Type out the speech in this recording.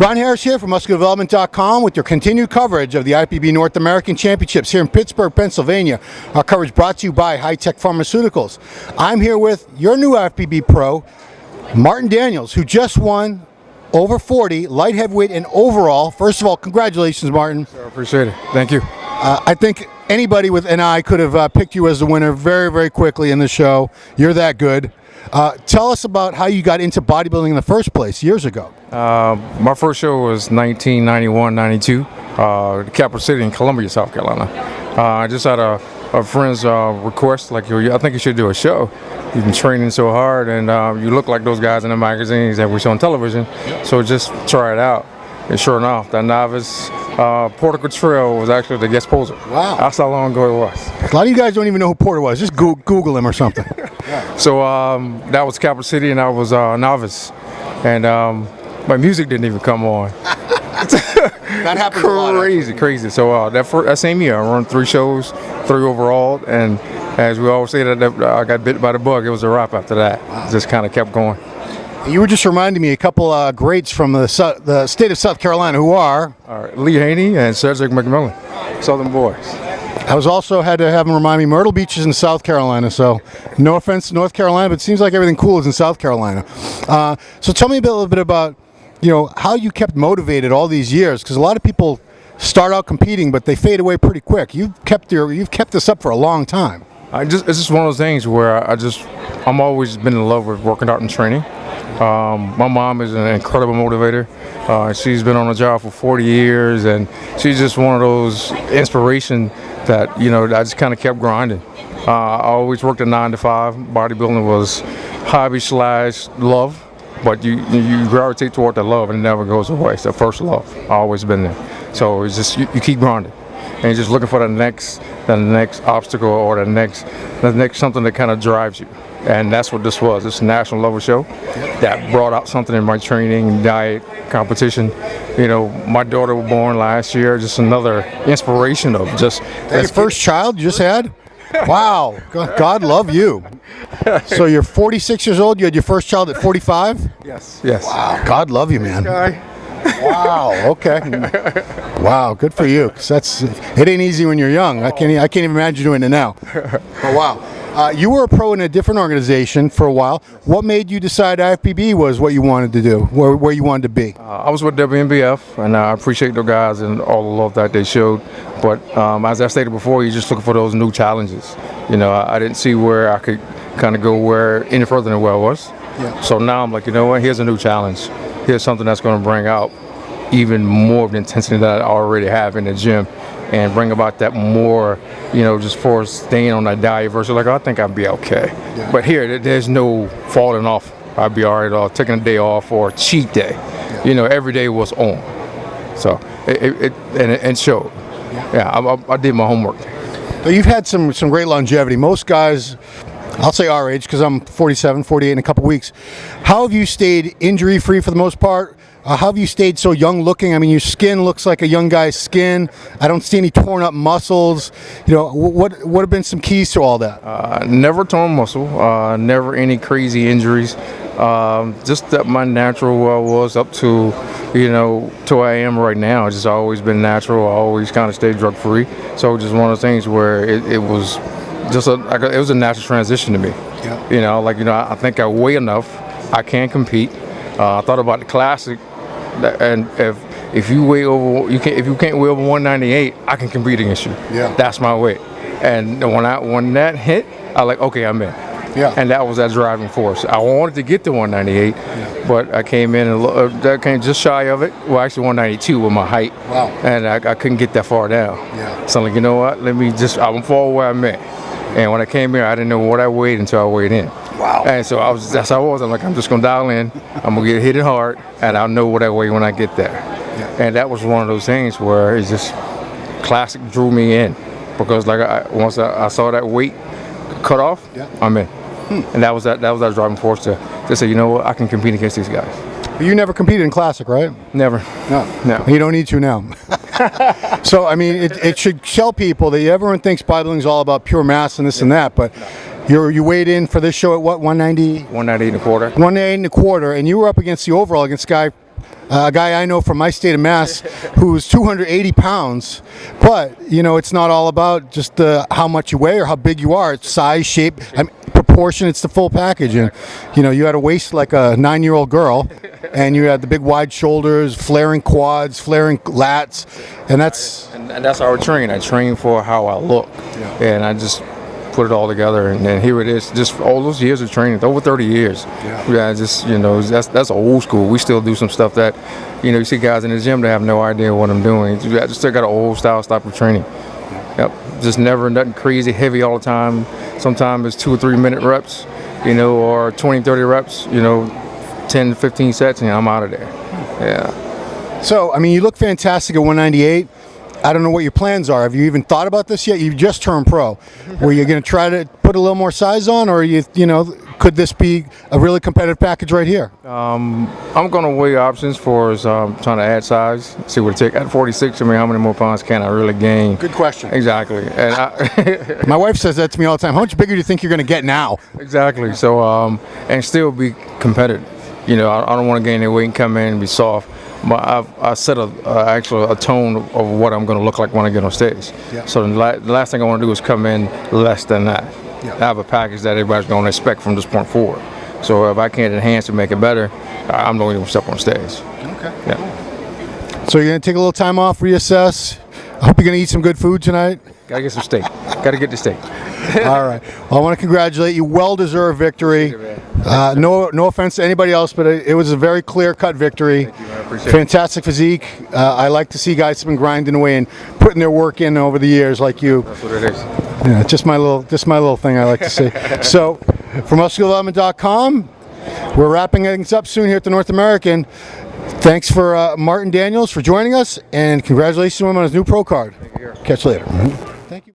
Ron Harris here from MuscularDevelopment.com with your continued coverage of the IFBB North American Championships here in Pittsburgh, Pennsylvania. Our coverage brought to you by High-Tech Pharmaceuticals. I'm here with your new IFBB pro, Martin Daniels, who just won over 40, light heavyweight and overall. First of all, congratulations, Martin. I appreciate it. Thank you. I think anybody with an eye could have picked you as the winner very, very quickly in the show. You're that good. Tell us about how you got into bodybuilding in the first place years ago. My first show was 1991-92, Capital City in Columbia, South Carolina. I just had a friend's request, like, I think you should do a show. You've been training so hard, and you look like those guys in the magazines that we show on television, so just try it out. And sure enough, that novice Porter Trail was actually the guest poser. Wow. That's how long ago it was. A lot of you guys don't even know who Porter was. Just Google him or something. So that was Capital City, and I was a novice. And my music didn't even come on. That happens a lot. Crazy. So that same year, I run 3 shows, 3 overall, and as we always say, that I got bit by the bug. It was a wrap after that. Wow. Just kind of kept going. You were just reminding me a couple greats from the state of South Carolina who are Lee Haney and Cedric McMillan, Southern boys. I was also had to have him remind me Myrtle Beach is in South Carolina, so no offense to North Carolina, but it seems like everything cool is in South Carolina. So tell me a little bit about, how you kept motivated all these years, because a lot of people start out competing, but they fade away pretty quick. You've kept this up for a long time. It's just one of those things where I'm always been in love with working out and training. My mom is an incredible motivator. She's been on the job for 40 years, and she's just one of those inspiration that, I just kind of kept grinding. I always worked a 9 to 5. Bodybuilding was hobby/love, but you gravitate toward the love, and it never goes away. It's the first love. I've always been there. So it's just you keep grinding, and you're just looking for the next obstacle or the next something that kind of drives you. And that's what this was. This national level show that brought out something in my training, diet, competition. My daughter was born last year. Just another inspiration of just. Your first child you just had? Wow. God love you. So you're 46 years old. You had your first child at 45? Yes. Wow. God love you, man. Wow. Okay. Wow. Good for you. 'Cause it ain't easy when you're young. I can't even imagine doing it now. Oh, wow. You were a pro in a different organization for a while. What made you decide IFBB was what you wanted to do, where you wanted to be? I was with WNBF, and I appreciate the guys and all the love that they showed. But as I stated before, you're just looking for those new challenges. I didn't see where I could kind of go any further than where I was. Yeah. So now I'm like, what? Here's a new challenge. Here's something that's going to bring out even more of the intensity that I already have in the gym, and bring about that more, just for staying on that diet versus like, I think I'd be okay. Yeah. But here, there's no falling off. I'd be all right, or taking a day off or a cheat day. Yeah. Every day was on. So it showed. Yeah, I did my homework. So you've had some great longevity. Most guys, I'll say our age, because I'm 47, 48 in a couple weeks. How have you stayed injury-free for the most part? How have you stayed so young looking? I mean, your skin looks like a young guy's skin. I don't see any torn up muscles. What have been some keys to all that? Never torn muscle, never any crazy injuries. Just that my natural was up to, to where I am right now. It's just always been natural. I always kind of stayed drug free. So just one of those things where it was just it was a natural transition to me. Yeah. I think I weigh enough. I can compete. I thought about the classic. And if you weigh over, if you can't weigh over 198, I can compete against you. Yeah, that's my weight. And when that hit, I like, okay, I'm in. Yeah, and that was that driving force. I wanted to get to 198, but I came in and that came just shy of it. Well, actually 192 with my height. Wow. And I couldn't get that far down. Yeah. So I'm like, you know what? I'm far where I'm at. And when I came here, I didn't know what I weighed until I weighed in. Wow. And so that's how I was. I'm like, I'm just going to dial in. I'm going to get hit it hard, and I'll know what I weigh when I get there. Yeah. And that was one of those things where it's just classic drew me in. Because once I saw that weight cut off, I'm in. And that was that driving force to say, you know what, I can compete against these guys. But you never competed in Classic, right? Never. No. You don't need to now. So, I mean, it should tell people that everyone thinks bodybuilding is all about pure mass and this and that, but you weighed in for this show at what, 190? 198 and a quarter. 198 and a quarter, and you were up against the overall, against a guy a guy I know from my state of Mass who's 280 pounds, but it's not all about just how much you weigh or how big you are. It's size, shape, proportion. It's the full package. And you had a waist like a 9-year-old girl, and you had the big wide shoulders, flaring quads, flaring lats, and that's how I train. I train for how I look, and I just put it all together, and then here it is. Just all those years of training, over 30 years. Just that's old school. We still do some stuff that, you see guys in the gym that have no idea what I'm doing. I just still got an old style type of training. Yep, just never nothing crazy heavy all the time. Sometimes it's 2 or 3 minute reps, or 20, 30 reps, 10, 15 sets, and I'm out of there. Yeah. So, you look fantastic at 198. I don't know what your plans are. Have you even thought about this yet? You just turned pro. Were you going to try to put a little more size on, or could this be a really competitive package right here? I'm going to weigh options for trying to add size, see what it takes. At 46, how many more pounds can I really gain? Good question. Exactly. And my wife says that to me all the time. How much bigger do you think you're going to get now? Exactly. So, and still be competitive. I don't want to gain any weight and come in and be soft. But I set a tone of what I'm going to look like when I get on stage. Yeah. So the last thing I want to do is come in less than that. Yeah. I have a package that everybody's going to expect from this point forward. So if I can't enhance and make it better, I'm not even step on stage. Okay. Yeah. So you're going to take a little time off, reassess. I hope you're going to eat some good food tonight. Got to get some steak. Got to get the steak. All right. Well, I want to congratulate you. Well-deserved victory. No offense to anybody else, but it was a very clear-cut victory. Thank you, man. I appreciate Fantastic physique. I like to see guys who've been grinding away and putting their work in over the years, like you. That's what it is. Yeah, just my little thing I like to say. So, for musculardevelopment.com, we're wrapping things up soon here at the North American. Thanks for Martin Daniels for joining us, and congratulations to him on his new pro card. Thank you. Catch you later. Thank you.